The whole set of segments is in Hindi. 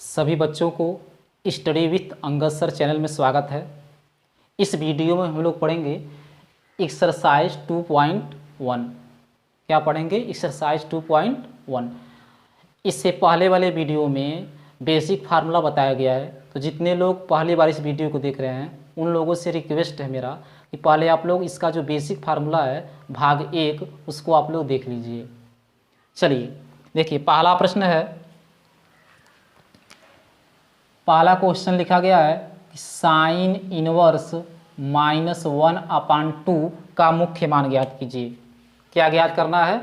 सभी बच्चों को study with Angad sir channel में स्वागत है। इस वीडियो में हम लोग पढ़ेंगे एक्सरसाइज 2.1। क्या पढ़ेंगे? एक्सरसाइज 2.1। इससे पहले वाले वीडियो में बेसिक फार्मूला बताया गया है, तो जितने लोग पहली बार इस वीडियो को देख रहे हैं उन लोगों से रिक्वेस्ट है मेरा कि पहले आप लोग इसका जो बेसिक फार्मूला है भाग 1 उसको आप लोग देख लीजिए। चलिए देखिए, पहला प्रश्न है, पहला क्वेश्चन लिखा गया है कि साइन इनवर्स -1/2 का मुख्य मान ज्ञात कीजिए। क्या ज्ञात करना है?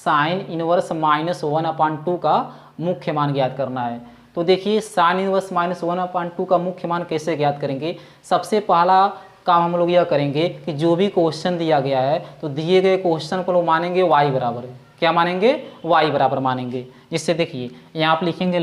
साइन इनवर्स -1/2 का मुख्य मान ज्ञात करना है। तो देखिए, साइन इनवर्स -1/2 का मुख्य मान कैसे ज्ञात करेंगे? सबसे पहला काम हम लोग यह करेंगे कि जो भी क्वेश्चन दिया गया है तो दिए गए क्वेश्चन को लोग मानेंगे y बराबर। क्या मानेंगे? y बराबर मानेंगे। जिससे देखिए यहाँ आप लिखेंगे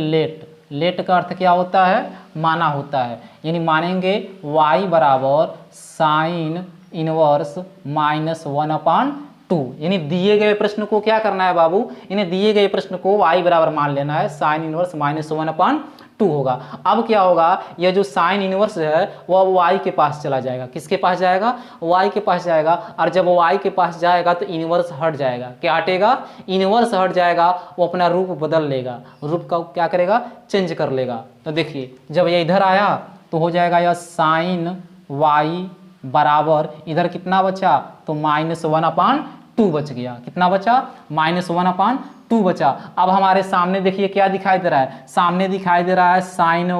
लेट का अर्थ क्या होता है? माना होता है, यानी मानेंगे y बराबर साइन इनवर्स -1/2। यानी दिए गए प्रश्न को क्या करना है बाबू? यानी दिए गए प्रश्न को y बराबर मान लेना है, साइन इनवर्स -1/2 होगा। अब क्या होगा? यह जो साइन इनवर्स है वह y के पास चला जाएगा। किसके पास जाएगा? y के पास जाएगा। और जब y के पास जाएगा तो इनवर्स हट जाएगा। क्या हटेगा? इनवर्स हट जाएगा, वो अपना रूप बदल लेगा, रूप का क्या करेगा? चेंज कर लेगा। तो देखिए, जब ये इधर आया तो हो जाएगा यह साइन y बराबर, इधर कितना बचा? तो -1/2 बच गया। कितना बचा? -1/2 बचा। अब हमारे सामने देखिए क्या दिखाई दे रहा है? सामने दिखाई दे रहा है साइन,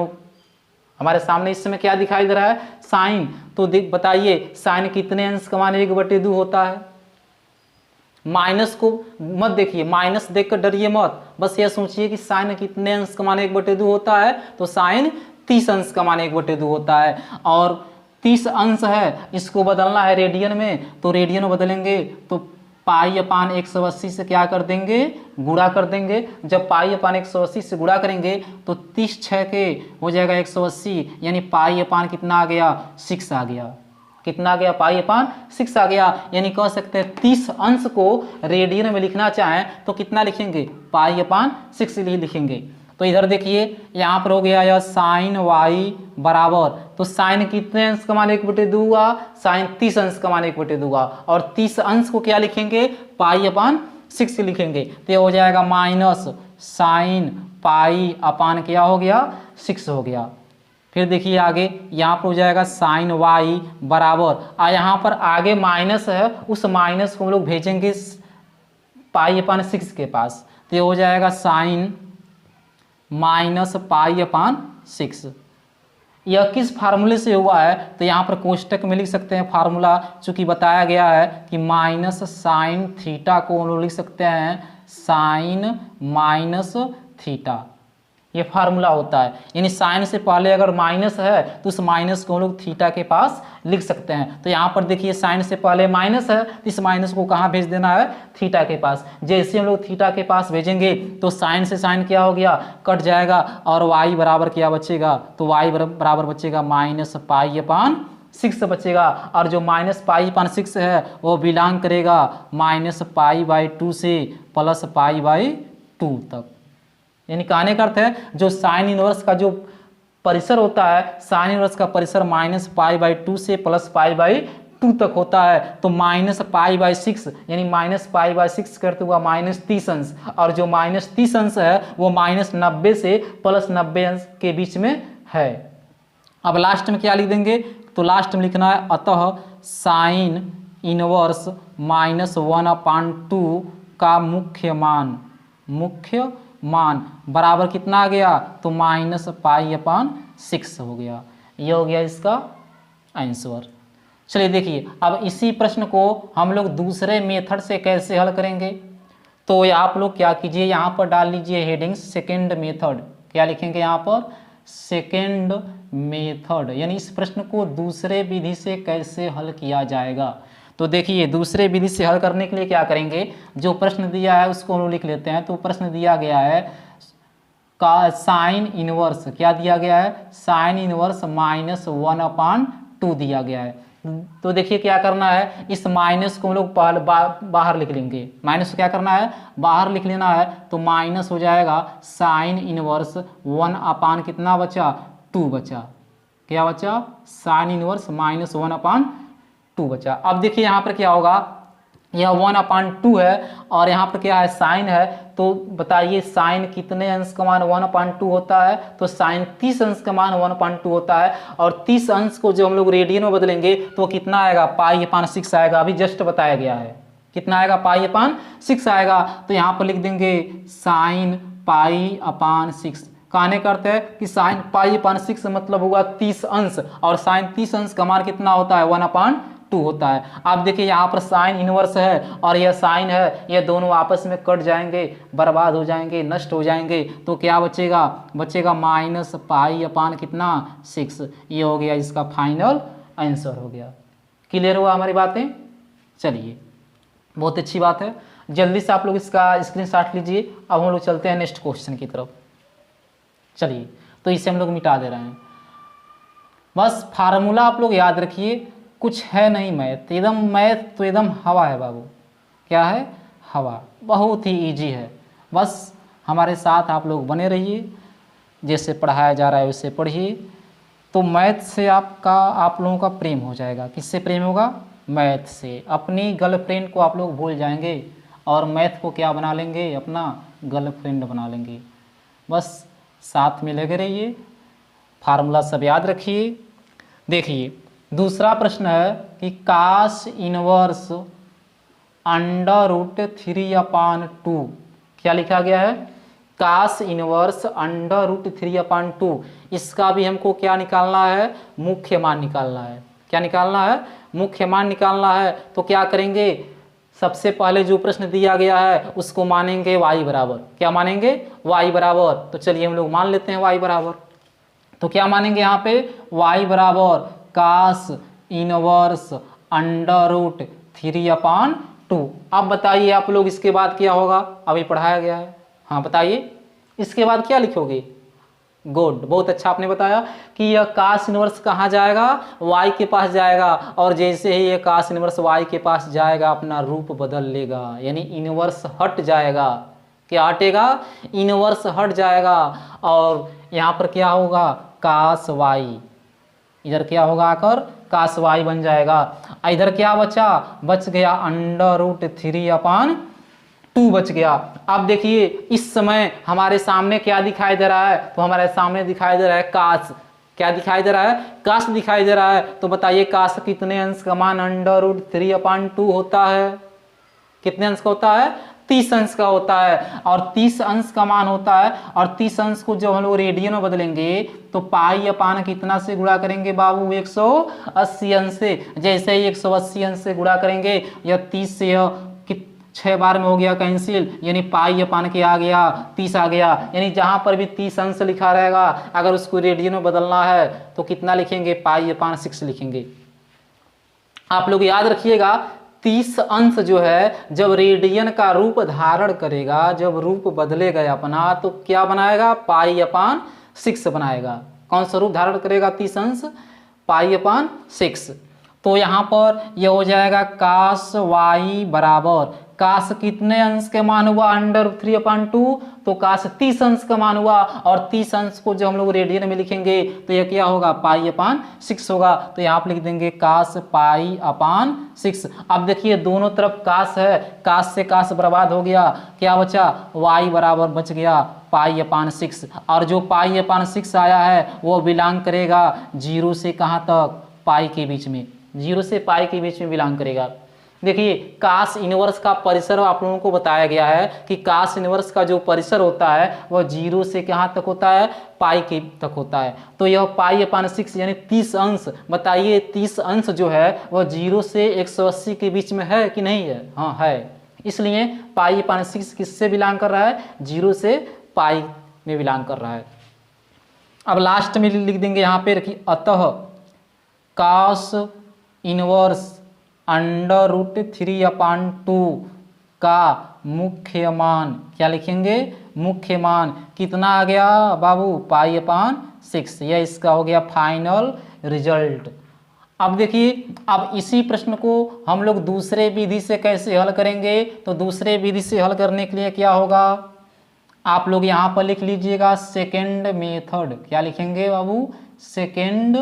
हमारे सामने इस समय क्या दिखाई दे रहा है? साइन। तो बताइए साइन कितने अंश का मान 1/2 होता है? माइनस को मत देखिए, माइनस देखकर डरिए मत, बस यह सोचिए कि साइन कितने अंश का मान 1/2 होता है? तो साइन 30 अंश का मान 1/2 होता है। और 30 अंश है, इसको बदलना है रेडियन में, तो रेडियन में बदलेंगे तो π/180 से क्या कर देंगे? गुणा कर देंगे। जब π/180 से गुणा करेंगे तो 30 6 के हो जाएगा 180, यानी π/ कितना आ गया? 6 आ गया। कितना आ गया? π/6 आ गया। यानी कह सकते हैं 30 अंश को रेडियन में लिखना चाहें तो कितना लिखेंगे? π/6 लिखेंगे। तो इधर देखिए यहाँ पर हो गया यह साइन y बराबर, तो साइन कितने अंश का मान 1/2 हुआ? साइन 30 अंश का मान 1/2 हुआ। और 30 अंश को क्या लिखेंगे? π/6 लिखेंगे। तो ये हो जाएगा माइनस साइन π/ क्या हो गया? 6 हो गया। फिर देखिए आगे यहाँ पर हो जाएगा साइन y बराबर, और यहाँ पर आगे माइनस है, उस माइनस को हम लोग भेजेंगे π/6 के पास। तो ये हो जाएगा साइन -π/6। यह किस फार्मूले से हुआ है? तो यहाँ पर कोष्टक में लिख सकते हैं फार्मूला, चूंकि बताया गया है कि माइनस साइन थीटा को हम लोग लिख सकते हैं साइन माइनस थीटा। ये फार्मूला होता है, यानी साइन से पहले अगर माइनस है तो उस माइनस को हम लोग थीटा के पास लिख सकते हैं। तो यहाँ पर देखिए साइन से पहले माइनस है तो इस माइनस को कहाँ भेज देना है? थीटा के पास। जैसे हम लोग थीटा के पास भेजेंगे तो साइन से साइन क्या हो गया? कट जाएगा। और y बराबर क्या बचेगा? तो y बराबर बचेगा -π/6 बचेगा। और जो -π/6 है वो बिलोंग करेगा -π/2 से +π/2 तक। यानी कहने का अर्थ है जो साइन इनवर्स का जो परिसर होता है, साइन इनवर्स का परिसर -π/2 से +π/2 तक होता है। तो -π/6 यानी -π/6 करते हुआ -30 अंश, और जो -30 अंश है वो -90 से +90 अंश के बीच में है। अब लास्ट में क्या लिख देंगे? तो लास्ट में लिखना है अतः साइन इनवर्स -1/2 का मुख्य मान बराबर कितना आ गया? तो -π/6 हो गया। ये हो गया इसका आंसर। चलिए देखिए, अब इसी प्रश्न को हम लोग दूसरे मेथड से कैसे हल करेंगे? तो आप लोग क्या कीजिए, यहाँ पर डाल लीजिए हेडिंग सेकेंड मेथड। क्या लिखेंगे यहाँ पर? सेकेंड मेथड, यानी इस प्रश्न को दूसरे विधि से कैसे हल किया जाएगा। तो देखिए दूसरे विधि से हल करने के लिए क्या करेंगे? जो प्रश्न दिया है उसको हम लोग लिख लेते हैं। तो प्रश्न दिया गया है का साइन इनवर्स, क्या दिया गया है? साइन इनवर्स -1/2 दिया गया है। तो देखिए क्या करना है, इस माइनस को हम लोग बाहर लिख लेंगे। माइनस को क्या करना है, बाहर लिख लेना है। तो माइनस हो जाएगा साइन इनवर्स 1 कितना बचा, 2 बचा। क्या बचा, साइन इनवर्स -1/2 बचा। अब देखिए यहाँ पर क्या होगा, यह 1/2 है और यहाँ पर क्या है, साइन है। तो बताइए साइन कितने अंश का मान 1/2 होता है, तो साइन 30 अंश का मान 1/2 होता है। और 30 अंश को जो हम लोग रेडियन में बदलेंगे तो कितना आएगा, पाई/6 आएगा। अभी जस्ट बताया गया है कितना आएगा, पाई/6 आएगा। तो यहाँ पर लिख देंगे साइन पाई/6। कहने करते हैं कि साइन पाई/6 मतलब होगा 30 अंश, और साइन 30 अंश का मान कितना होता है, 1/2 होता है। आप देखिए यहाँ पर साइन इनवर्स है और यह साइन है, ये दोनों आपस में कट जाएंगे, बर्बाद हो जाएंगे, नष्ट हो जाएंगे। तो क्या बचेगा, बचेगा -पाई/6। ये हो गया इसका फाइनल आंसर हो गया। क्लियर हुआ हमारी बातें। चलिए बहुत अच्छी बात है, जल्दी से आप लोग इसका स्क्रीनशॉट लीजिए। अब हम लोग चलते हैं नेक्स्ट क्वेश्चन की तरफ। चलिए तो इसे हम लोग मिटा दे रहे हैं। बस फार्मूला आप लोग याद रखिए, कुछ है नहीं मैथ, एकदम मैथ तो एकदम हवा है बाबू। क्या है, हवा, बहुत ही इजी है। बस हमारे साथ आप लोग बने रहिए, जैसे पढ़ाया जा रहा है वैसे पढ़िए। तो मैथ से आप लोगों का प्रेम हो जाएगा। किससे प्रेम होगा, मैथ से। अपनी गर्लफ्रेंड को आप लोग भूल जाएंगे और मैथ को क्या बना लेंगे, अपना गर्लफ्रेंड बना लेंगे। बस साथ में लगे रहिए, फार्मूला सब याद रखिए। देखिए दूसरा प्रश्न है कि कास इनवर्स √3/2। क्या लिखा गया है, कास इनवर्स √3/2। इसका भी हमको क्या निकालना है, मुख्य मान निकालना है। क्या निकालना है, मुख्य मान निकालना है। तो क्या करेंगे, सबसे पहले जो प्रश्न दिया गया है उसको मानेंगे y बराबर। क्या मानेंगे, y बराबर। तो चलिए हम लोग मान लेते हैं y बराबर। तो क्या मानेंगे यहाँ पे, y बराबर कास इनवर्स √3/2। अब बताइए आप लोग इसके बाद क्या होगा, अभी पढ़ाया गया है। हाँ बताइए इसके बाद क्या लिखोगे। गुड, बहुत अच्छा आपने बताया कि यह कास इनवर्स कहाँ जाएगा, y के पास जाएगा। और जैसे ही ये कास इनवर्स y के पास जाएगा अपना रूप बदल लेगा, यानी इनवर्स हट जाएगा। क्या हटेगा, इनवर्स हट जाएगा। और यहाँ पर क्या होगा, कास y, इधर क्या होगा आकर कास y बन जाएगा। इधर क्या बचा, बच गया √3/2 बच गया। अब देखिए इस समय हमारे सामने क्या दिखाई दे रहा है, तो हमारे सामने दिखाई दे रहा है कास। क्या दिखाई दे रहा है, कास दिखाई दे रहा है। तो बताइए कास कितने अंश का मान √3/2 होता है, कितने अंश का होता है, 30 अंश का होता है। और 30 अंश का मान होता है, और 30 अंश को जब हम लोग रेडियन में बदलेंगे तो पाई/, कितना से गुणा करेंगे बाबू, 180 अंश से। जैसे ही 180 अंश से गुणा करेंगे, यह 30 से 6 बार में हो गया कैंसिल, यानी पाई/, के आ गया 30 आ गया। यानी जहां पर भी 30 अंश लिखा रहेगा, अगर उसको रेडियन में बदलना है तो कितना लिखेंगे, पाई/6 लिखेंगे। आप लोग याद रखिएगा 30 अंश जो है जब रेडियन का रूप धारण करेगा, जब रूप बदलेगा अपना, तो क्या बनाएगा, पाई/6 बनाएगा। कौन सा रूप धारण करेगा 30 अंश, पाई/6। तो यहाँ पर यह हो जाएगा कास y बराबर, कास कितने अंश के मान हुआ, √3/2। तो कास 30 अंश का मान हुआ, और 30 अंश को जब हम लोग रेडियन में लिखेंगे तो यह क्या होगा, पाई/6 होगा। तो यहाँ पर लिख देंगे कास पाई/6। अब देखिए दोनों तरफ कास है, कास से कास बर्बाद हो गया, क्या बचा, y बराबर बच गया पाई/6। और जो पाई/6 आया है वो बिलोंग करेगा 0 से कहाँ तक, पाई के बीच में, 0 से पाई के बीच में बिलोंग करेगा। देखिए कास इनवर्स का परिसर आप लोगों को बताया गया है कि कास इनवर्स का जो परिसर होता है वह 0 से कहाँ तक होता है, पाई के तक होता है। तो यह पाई/6 यानी 30 अंश। बताइए 30 अंश जो है वह 0 से 180 के बीच में है कि नहीं है, हाँ है। इसलिए पाई/6 किससे बिलोंग कर रहा है, 0 से पाई में बिलोंग कर रहा है। अब लास्ट में लिख देंगे यहाँ पे रखिए, अतः कास इनवर्स √3/2 का मुख्य मान, क्या लिखेंगे, मुख्य मान कितना आ गया बाबू, पाई/6। यह इसका हो गया फाइनल रिजल्ट। अब देखिए, अब इसी प्रश्न को हम लोग दूसरे विधि से कैसे हल करेंगे। तो दूसरे विधि से हल करने के लिए क्या होगा, आप लोग यहाँ पर लिख लीजिएगा सेकेंड मेथड। क्या लिखेंगे बाबू, सेकेंड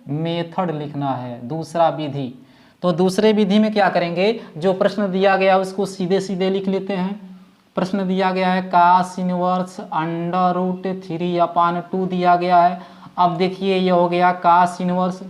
मेथड लिखना है, दूसरा विधि। तो दूसरे विधि में क्या करेंगे, जो प्रश्न दिया गया उसको सीधे सीधे लिख लेते हैं। प्रश्न दिया गया है cos इनवर्स √3/2 दिया गया है। अब देखिए ये हो गया cos इनवर्स,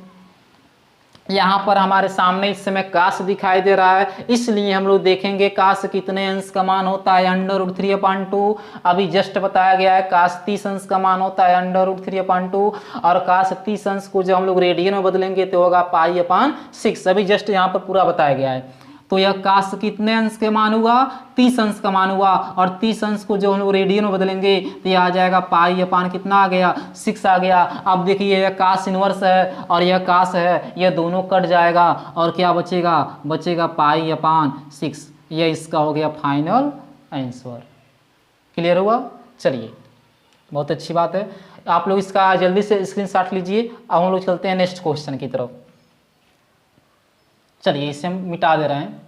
यहाँ पर हमारे सामने इस समय काश दिखाई दे रहा है, इसलिए हम लोग देखेंगे काश कितने अंश का मान होता है, √3/2। अभी जस्ट बताया गया है काश 30 अंश का मान होता है, √3/2। और काश 30 अंश को जब हम लोग रेडियन में बदलेंगे तो होगा π/6। अभी जस्ट यहाँ पर पूरा बताया गया है। तो यह काश कितने अंश के मान हुआ, 30 अंश का मान हुआ। और 30 अंश को जो हम लोग रेडियन में बदलेंगे तो यह आ जाएगा π/, कितना आ गया, 6 आ गया। अब देखिए यह काश इनवर्स है और यह काश है, यह दोनों कट जाएगा और क्या बचेगा, बचेगा π/6। यह इसका हो गया फाइनल आंसर। क्लियर हुआ। चलिए, बहुत अच्छी बात है। आप लोग इसका जल्दी से स्क्रीनशॉट लीजिए। अब हम लोग चलते हैं नेक्स्ट क्वेश्चन की तरफ। चलिए इसे हम मिटा दे रहे हैं।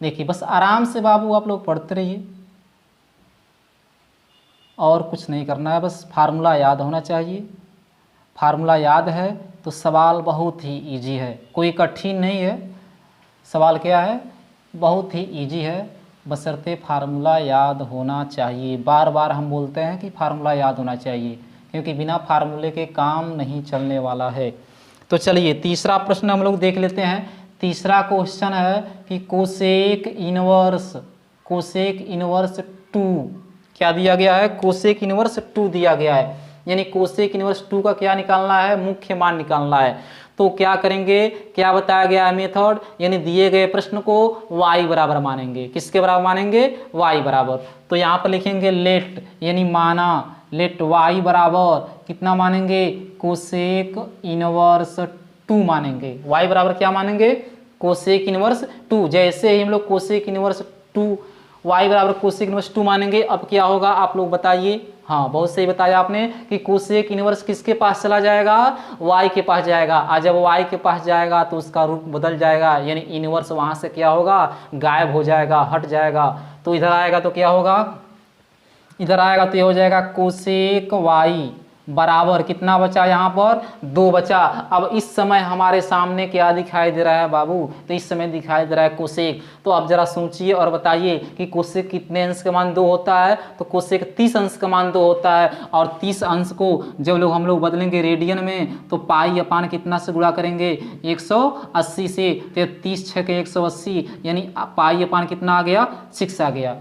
देखिए बस आराम से बाबू आप लोग पढ़ते रहिए, और कुछ नहीं करना है, बस फार्मूला याद होना चाहिए। फार्मूला याद है तो सवाल बहुत ही इजी है, कोई कठिन नहीं है। सवाल क्या है, बहुत ही इजी है, बशर्ते फार्मूला याद होना चाहिए। बार बार हम बोलते हैं कि फार्मूला याद होना चाहिए, क्योंकि बिना फार्मूले के काम नहीं चलने वाला है। तो चलिए तीसरा प्रश्न हम लोग देख लेते हैं। तीसरा क्वेश्चन है कि कोसेक इनवर्स 2 क्या दिया गया है, कोसेक इनवर्स 2 दिया गया है। यानी कोसेक इनवर्स 2 का क्या निकालना है, मुख्य मान निकालना है। तो क्या करेंगे, क्या बताया गया है मेथड, यानी दिए गए प्रश्न को y बराबर मानेंगे। किसके बराबर मानेंगे, y बराबर। तो यहाँ पर लिखेंगे लेट, यानी माना, लेट y बराबर कितना मानेंगे, कोसेक इनवर्स 2 मानेंगे। y बराबर क्या मानेंगे, कोसेक इनवर्स 2। जैसे ही हम लोग कोसेक इनवर्स 2, y बराबर कोसेक इनवर्स 2 मानेंगे, अब क्या होगा आप लोग बताइए। हाँ बहुत सही बताया आपने कि कोसेक इनवर्स किसके पास चला जाएगा, y के पास जाएगा। और जब y के पास जाएगा तो उसका रूप बदल जाएगा, यानी इनवर्स वहाँ से क्या होगा, गायब हो जाएगा, हट जाएगा। तो इधर आएगा तो क्या होगा, इधर आएगा तो ये हो जाएगा कोसेक y बराबर कितना बचा, यहाँ पर 2 बचा। अब इस समय हमारे सामने क्या दिखाई दे रहा है बाबू, तो इस समय दिखाई दे रहा है कोसेक। तो अब जरा सोचिए और बताइए कि कोसेक कितने अंश का मान 2 होता है। तो कोसेक 30 अंश का मान 2 होता है। और 30 अंश को जब हम लोग बदलेंगे रेडियन में तो π/, कितना से गुणा करेंगे, 180 से। तो 30 6 के 180, यानी π/, कितना आ गया, 6 आ गया।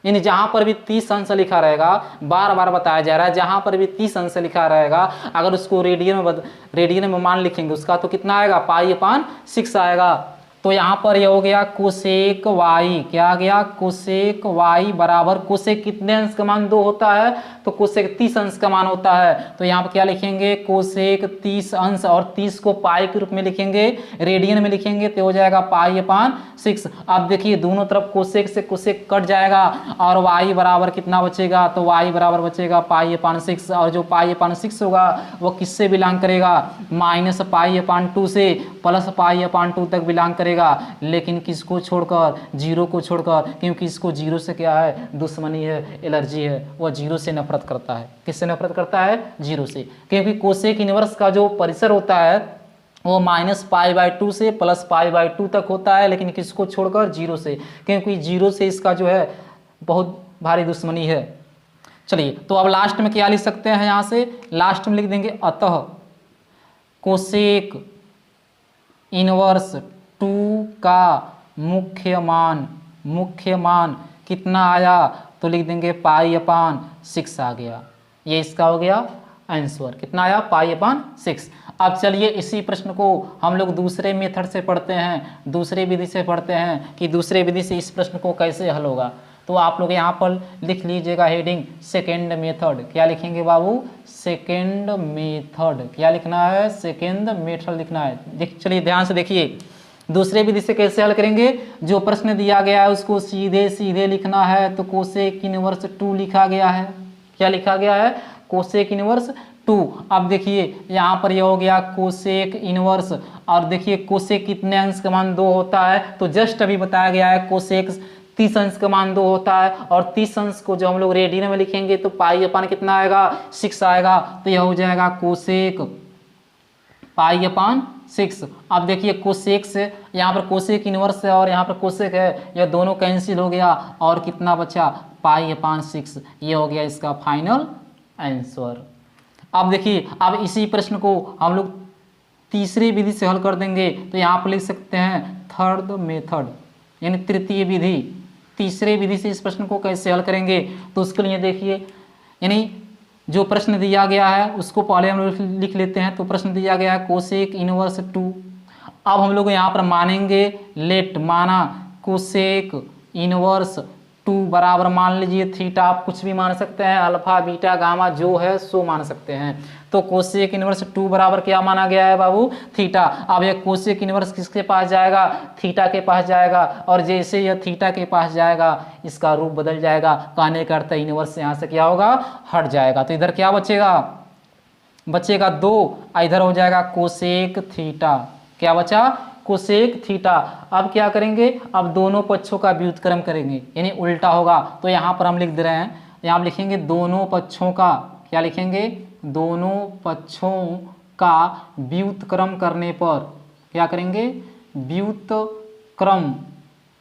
यानी जहाँ पर भी 30 अंश लिखा रहेगा, बार बार बताया जा रहा है, जहाँ पर भी 30 अंश लिखा रहेगा, अगर उसको रेडियन में मान लिखेंगे उसका तो कितना आएगा, π/6 आएगा। तो यहाँ पर ये हो गया कोसेक y, क्या आ गया, कोसेक y बराबर, कोसेक कितने अंश का मान 2 होता है, तो कोसेक 30 अंश का मान होता है। तो यहाँ पर क्या लिखेंगे, कोसेक 30 अंश, और 30 को पाई के रूप में लिखेंगे, रेडियन में लिखेंगे तो हो जाएगा π/6। अब देखिए दोनों तरफ कोसेक से कोसेक कट जाएगा और y बराबर कितना बचेगा, तो y बराबर बचेगा π/6। और जो π/6 होगा वो किससे बिलोंग करेगा, -π/2 से +π/2 तक बिलोंग करेगा। लेकिन किसको छोड़कर, 0 को छोड़कर, क्योंकि इसको 0 से क्या है, दुश्मनी है, एलर्जी है, वह 0 से नफरत करता है। किससे नफरत करता है, 0 से। क्योंकि कोसेक इनवर्स का जो परिसर होता है वो -π/2 से +π/2 तक होता है, लेकिन किसको छोड़कर, 0 से, क्योंकि 0 से इसका जो है बहुत भारी दुश्मनी है। चलिए तो अब लास्ट में क्या लिख सकते हैं, यहाँ से लास्ट में लिख देंगे अतः कोसेक इनवर्स 2 का मुख्य मान कितना आया, तो लिख देंगे π/6 आ गया। ये इसका हो गया आंसर, कितना आया, π/6। अब चलिए इसी प्रश्न को हम लोग दूसरे मेथड से पढ़ते हैं, दूसरे विधि से पढ़ते हैं कि दूसरे विधि से इस प्रश्न को कैसे हल होगा। तो आप लोग यहाँ पर लिख लीजिएगा हेडिंग सेकेंड मेथड। क्या लिखेंगे बाबू, सेकेंड मेथड। क्या लिखना है, सेकेंड मेथड लिखना है। चलिए ध्यान से देखिए, दूसरे विधि से कैसे हल करेंगे, जो प्रश्न दिया गया है उसको सीधे सीधे लिखना है। तो कोसेक इनवर्स 2 लिखा गया है। क्या लिखा गया है, कोसेक इनवर्स 2। अब देखिए यहाँ पर ये हो गया कोसेक इनवर्स, और देखिए कोसेक कितने अंश का मान 2 होता है, तो जस्ट अभी बताया गया है कोसेक 30 अंश का मान 2 होता है, और 30 अंश को जो हम लोग रेडियन में लिखेंगे तो पाई अपान कितना आएगा 6 आएगा, तो यह हो जाएगा कोसेक पाई अपान 6। अब देखिए कोसेक से यहाँ पर कोसेक इनवर्स है और यहाँ पर कोसेक है, यह दोनों कैंसिल हो गया और कितना बचा पाई अपान 6। ये हो गया इसका फाइनल आंसर। अब देखिए अब इसी प्रश्न को हम लोग तीसरी विधि से हल कर देंगे, तो यहाँ पर लिख सकते हैं थर्ड मेथड यानी तृतीय विधि। तीसरे विधि से इस प्रश्न को कैसे हल करेंगे, तो उसके लिए देखिए यानी जो प्रश्न दिया गया है उसको पहले हम लोग लिख लेते हैं। तो प्रश्न दिया गया है कोसेक इनवर्स 2। अब हम लोग यहाँ पर मानेंगे लेट, माना कोसेक इनवर्स 2 बराबर मान लीजिए थीटा, आप कुछ भी मान सकते हैं, अल्फा बीटा गामा जो है सो मान सकते हैं। तो कोसेक इनवर्स 2 बराबर क्या माना गया है बाबू थीटा। अब यह कोसेक इनवर्स किसके पास जाएगा थीटा के पास जाएगा, और जैसे यह थीटा के पास जाएगा इसका रूप बदल जाएगा, कहने का अर्थ इनवर्स यहाँ से क्या होगा हट जाएगा। तो इधर क्या बचेगा, बचेगा 2, इधर हो जाएगा कोसेक थीटा। क्या बचा कोसेक थीटा। अब क्या करेंगे, अब दोनों पक्षों का व्युत्क्रम करेंगे यानी उल्टा होगा। तो यहाँ पर हम लिख दे रहे हैं, यहाँ लिखेंगे दोनों पक्षों का, क्या लिखेंगे दोनों पक्षों का व्युत्क्रम करने पर, क्या करेंगे व्युत्क्रम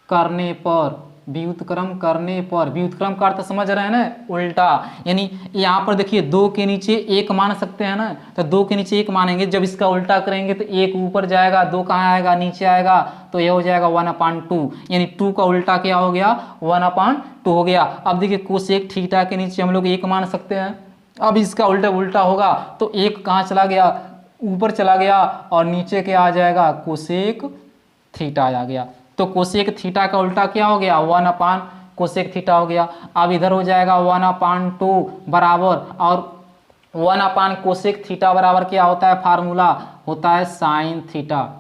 करने पर, व्युत्क्रम करने पर, व्युत्क्रम का अर्थ समझ रहे हैं ना उल्टा। यानी यहाँ पर देखिए 2 के नीचे 1 मान सकते हैं ना, तो 2 के नीचे 1 मानेंगे, जब इसका उल्टा करेंगे तो 1 ऊपर जाएगा, 2 कहाँ आएगा नीचे आएगा, तो यह हो जाएगा 1/2 यानी 2 का उल्टा क्या हो गया 1/2 हो गया। अब देखिए कोसेक थीटा के नीचे हम लोग 1 मान सकते हैं, अब इसका उल्टा उल्टा होगा तो 1 कहाँ चला गया ऊपर चला गया, और नीचे क्या आ जाएगा कोसेक थीटा आ गया। तो कोसेक थीटा का उल्टा क्या हो गया 1 कोसेक थीटा हो गया। अब इधर हो जाएगा 1/2 बराबर, और 1 कोसेक थीटा बराबर क्या होता है, फार्मूला होता है साइन थीटा।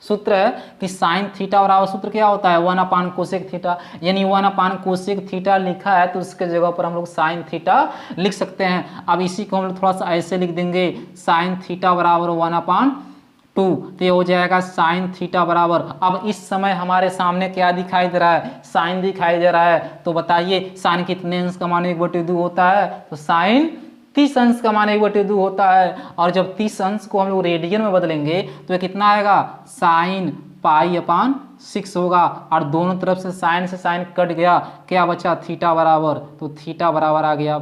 सूत्र है कि साइन थीटा बराबर सूत्र क्या होता है 1 कोसेक थीटा, यानी 1 कोसेक थीटा लिखा है तो उसके जगह पर हम लोग साइन थीटा लिख सकते हैं। अब इसी को हम लोग थोड़ा सा ऐसे लिख देंगे, साइन थीटा बराबर 1/2, तो ये हो जाएगा साइन थीटा बराबर। अब इस समय हमारे सामने क्या दिखाई दे रहा है साइन दिखाई दे रहा है, तो बताइए साइन कितने अंश का मान 1/2 होता है, तो साइन 30 अंश का मान 1/2 होता है। और जब 30 अंश को हम लोग रेडियन में बदलेंगे तो ये कितना आएगा साइन पाई/6 होगा, और दोनों तरफ से साइन कट गया, क्या बचा थीटा बराबर, तो थीटा बराबर आ गया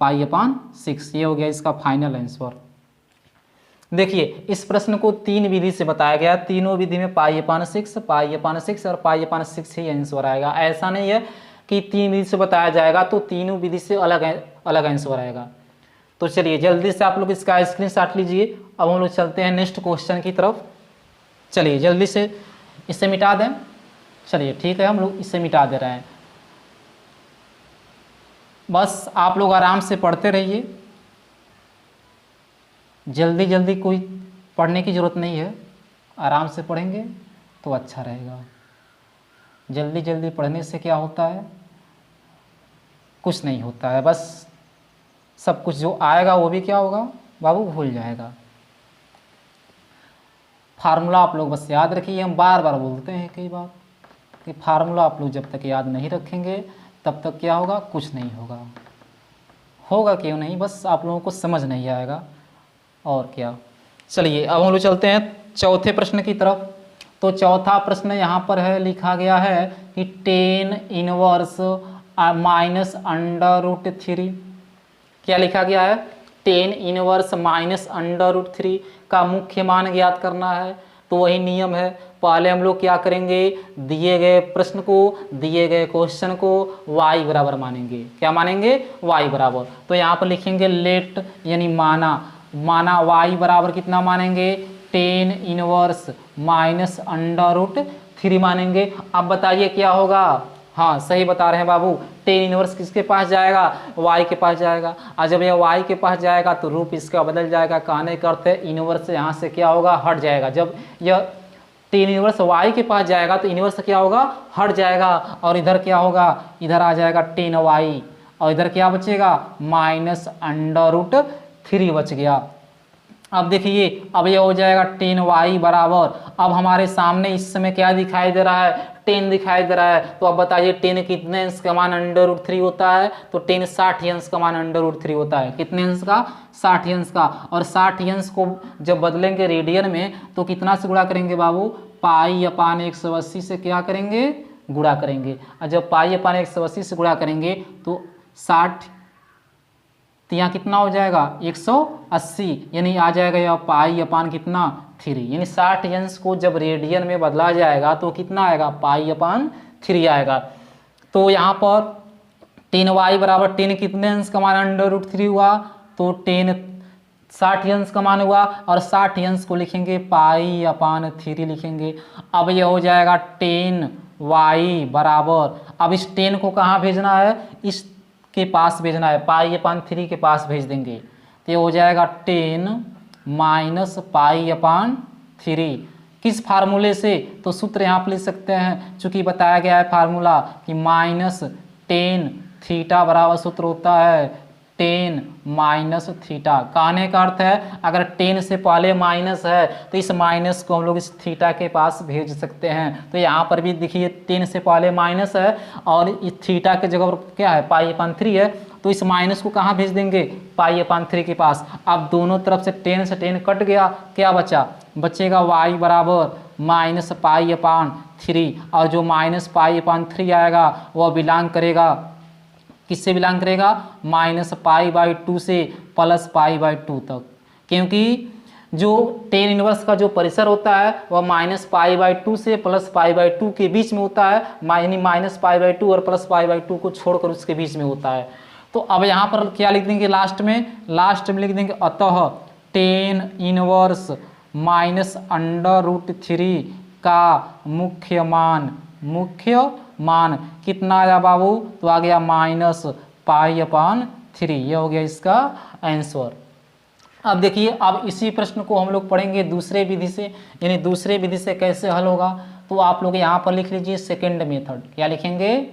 पाई/6। ये हो गया इसका फाइनल आंसर। देखिए इस प्रश्न को 3 विधि से बताया गया, तीनों विधि में पाई/6 और पाई/6 ही आंसर आएगा। ऐसा नहीं है कि 3 विधि से बताया जाएगा तो तीनों विधि से अलग अलग आंसर आएगा। तो चलिए जल्दी से आप लोग इसका स्क्रीनशॉट लीजिए। अब हम लोग चलते हैं नेक्स्ट क्वेश्चन की तरफ। चलिए जल्दी से इसे मिटा दें। चलिए ठीक है, हम लोग इसे मिटा दे रहे हैं। बस आप लोग आराम से पढ़ते रहिए, जल्दी जल्दी कोई पढ़ने की ज़रूरत नहीं है, आराम से पढ़ेंगे तो अच्छा रहेगा। जल्दी जल्दी पढ़ने से क्या होता है, कुछ नहीं होता है, बस सब कुछ जो आएगा वो भी क्या होगा बाबू भूल जाएगा। फार्मूला आप लोग बस याद रखिए, हम बार बार बोलते हैं कई बार कि फार्मूला आप लोग जब तक याद नहीं रखेंगे तब तक क्या होगा कुछ नहीं होगा। होगा क्यों नहीं, बस आप लोगों को समझ नहीं आएगा और क्या। चलिए अब हम लोग चलते हैं चौथे प्रश्न की तरफ। तो चौथा प्रश्न यहाँ पर है, लिखा गया है कि tan इनवर्स -√3, क्या लिखा गया है tan इनवर्स -√3 का मुख्य मान ज्ञात करना है। तो वही नियम है, पहले हम लोग क्या करेंगे दिए गए प्रश्न को, दिए गए क्वेश्चन को y बराबर मानेंगे। क्या मानेंगे y बराबर। तो यहाँ पर लिखेंगे लेट यानी माना y बराबर कितना मानेंगे tan इनवर्स -√3 मानेंगे। अब बताइए क्या होगा, हाँ सही बता रहे हैं बाबू, tan इनवर्स किसके पास जाएगा y के पास जाएगा, और जब यह y के पास जाएगा तो रूप इसका बदल जाएगा, कहने का अर्थ है इनवर्स यहाँ से क्या होगा हट जाएगा। जब यह tan इनवर्स y के पास जाएगा तो इनवर्स क्या होगा हट जाएगा, और इधर क्या होगा इधर आ जाएगा tan y, और इधर क्या बचेगा -√3 3 बच गया। अब देखिए अब ये हो जाएगा 10y बराबर, अब हमारे सामने इस समय क्या दिखाई दे रहा है, 10 दिखाई दे रहा है। तो अब बताइए 10 कितने अंश का मान √3 होता है, तो 10 60 अंश का मान √3 होता है। कितने अंश का, 60 अंश का। और 60 अंश को जब बदलेंगे रेडियन में तो कितना से गुणा करेंगे बाबू, पाई/180 से क्या करेंगे, गुणा करेंगे। और जब पाई/180 से गुणा करेंगे तो 60 तो यहाँ कितना हो जाएगा 180, यानी आ जाएगा यह पाई/, कितना 3, यानी 60 अंश को जब रेडियन में बदला जाएगा तो कितना आएगा, पाई/3 आएगा। तो यहाँ पर 10y बराबर 10 कितने अंश का मान √3 हुआ, तो 10 60 अंश का मान हुआ, और 60 अंश को लिखेंगे पाई/3 लिखेंगे। अब यह हो जाएगा 10y बराबर, अब इस 10 को कहाँ भेजना है, इस के पास भेजना है, पाई/3 के पास भेज देंगे। तो ये हो जाएगा 10 - पाई/3, किस फार्मूले से, तो सूत्र यहाँ पर लिख सकते हैं, चूंकि बताया गया है फार्मूला कि -10 थीटा बराबर सूत्र होता है 10 - थीटा। कहने का अर्थ है अगर 10 से पहले माइनस है तो इस माइनस को हम लोग इस थीटा के पास भेज सकते हैं। तो यहाँ पर भी देखिए 10 से पहले माइनस है और इस थीटा के जगह पर क्या है, पाई/3 है, तो इस माइनस को कहाँ भेज देंगे, पाई/3 के पास। अब दोनों तरफ से 10 से 10 कट गया, क्या बचा, बचेगा y बराबर -पाई/3, और जो -पाई/3 आएगा वह बिलोंग करेगा, किससे बिलोंग करेगा, -पाई/2 से +पाई/2 तक, क्योंकि जो tan इनवर्स का जो परिसर होता है वह -पाई/2 से +पाई/2 के बीच में होता है, यानी -पाई/2 और +पाई/2 को छोड़कर उसके बीच में होता है। तो अब यहाँ पर क्या लिख देंगे, लास्ट में लिख देंगे अतः tan इनवर्स -√3 का मुख्य मान कितना आया बाबू, तो आ गया -पाई/3, ये हो गया इसका आंसर। अब देखिए अब इसी प्रश्न को हम लोग पढ़ेंगे दूसरे विधि से, यानी दूसरे विधि से कैसे हल होगा। तो आप लोग यहाँ पर लिख लीजिए सेकंड मेथड, क्या लिखेंगे,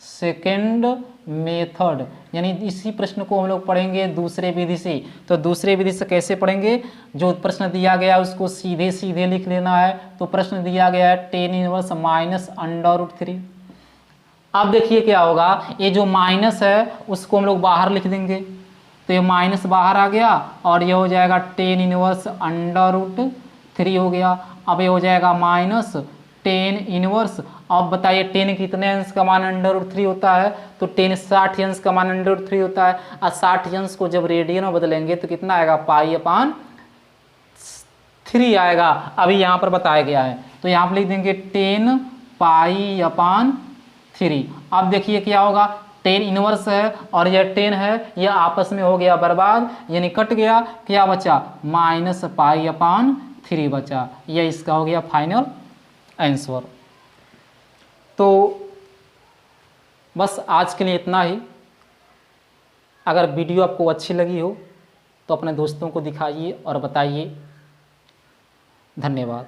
सेकंड मेथड, यानी इसी प्रश्न को हम लोग पढ़ेंगे दूसरे विधि से। तो दूसरे विधि से कैसे पढ़ेंगे, जो प्रश्न दिया गया है उसको सीधे सीधे लिख लेना है। तो प्रश्न दिया गया है tan इनवर्स -√3। अब देखिए क्या होगा, ये जो माइनस है उसको हम लोग बाहर लिख देंगे, तो ये माइनस बाहर आ गया और ये हो जाएगा tan इनवर्स √3 हो गया। अब ये हो जाएगा -tan इनवर्स, अब बताइए 10 कितने अंश का मान √3 होता है, तो 10 60 अंश का मान √3 होता है, और 60 अंश को जब रेडियन में बदलेंगे तो कितना आएगा, पाई/3 आएगा, अभी यहाँ पर बताया गया है। तो यहाँ पर लिख देंगे 10 पाई/3। अब देखिए क्या होगा, tan इनवर्स है और यह 10 है, यह आपस में हो गया बर्बाद, यानी कट गया, क्या बचा, -पाई/3 बचा। यह इसका हो गया फाइनल आंसर। तो बस आज के लिए इतना ही। अगर वीडियो आपको अच्छी लगी हो तो अपने दोस्तों को दिखाइए और बताइए। धन्यवाद।